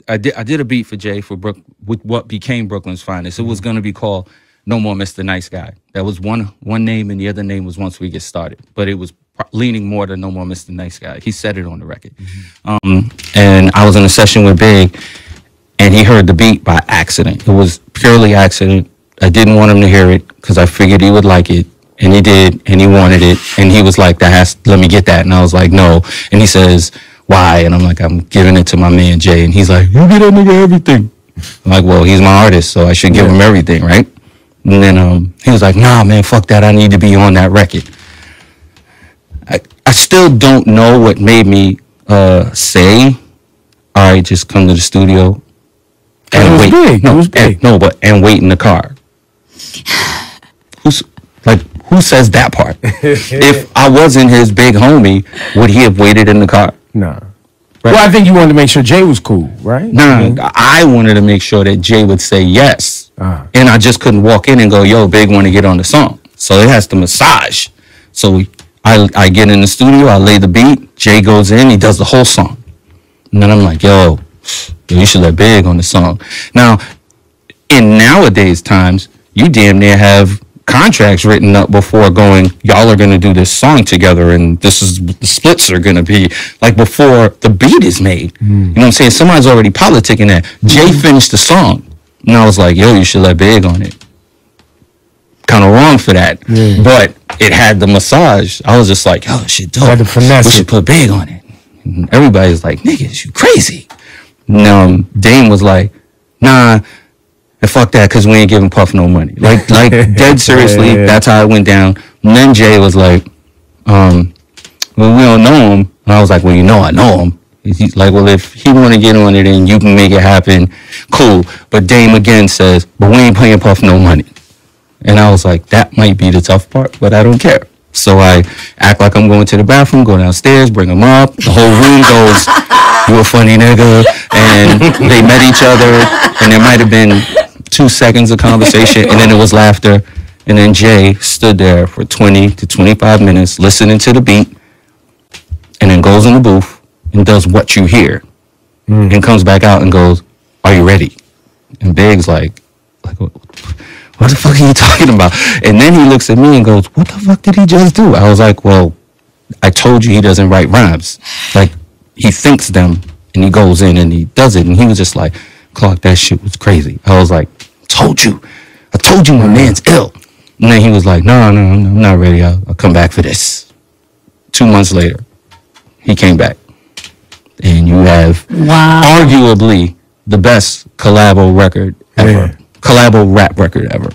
I did a beat for Jay for with what became Brooklyn's Finest. It was going to be called No More Mr. Nice Guy. That was one name, and the other name was Once We Get Started. But it was leaning more to No More Mr. Nice Guy. He said it on the record. And I was in a session with Big, and he heard the beat by accident. It was purely accident. I didn't want him to hear it because I figured he would like it. And he did, and he wanted it. And he was like, let me get that. And I was like, no. And he says, why? And I'm like, I'm giving it to my man Jay. And he's like, you get that nigga everything. I'm like, well, he's my artist, so I should give him everything, right? And then he was like, nah, man, fuck that. I need to be on that record. I still don't know what made me say, all right, just come to the studio and wait. Big. No, it was big. And wait in the car. Who says that part? If I wasn't his big homie, would he have waited in the car? No. Right. Well, I think you wanted to make sure Jay was cool, right? Nah, I wanted to make sure that Jay would say yes. And I just couldn't walk in and go, yo, Big want to get on the song. So it has to massage. So I get in the studio, I lay the beat, Jay goes in, he does the whole song. And then I'm like, yo, you should let Big on the song. Now, in nowadays times, you damn near have contracts written up before going, y'all are going to do this song together and this is the splits are going to be, like, before the beat is made. You know what I'm saying? Somebody's already politicking that. Jay finished the song. And I was like, yo, you should let Big on it. Kind of wrong for that. But it had the massage. I was just like, yo, shit dope. Had to finesse we should put Big on it. And everybody's like, niggas, you crazy. And Dame was like, nah, and fuck that, because we ain't giving Puff no money. Like dead seriously, that's how it went down. And then Jay was like, well, we don't know him. And I was like, well, you know I know him. He's like, well, if he want to get on it and you can make it happen, cool. But Dame again says, but we ain't paying Puff no money. And I was like, that might be the tough part, but I don't care. So I act like I'm going to the bathroom, go downstairs, bring him up. The whole room goes, you a funny nigga. And they met each other, and there might have been 2 seconds of conversation, and then it was laughter. And then Jay stood there for 20 to 25 minutes listening to the beat, and then goes in the booth and does What You Hear, and comes back out and goes, are you ready? And Big's like what the fuck are you talking about? And then he looks at me and goes, what the fuck did he just do? I was like, well, I told you he doesn't write rhymes. Like, he thinks them, and he goes in and he does it. And he was just like, Clark, that shit was crazy. I was like, I told you my man's ill. And then he was like, no, I'm not ready. I'll come back for this. 2 months later, he came back. And you have arguably the best collabo record ever. Collabo rap record ever.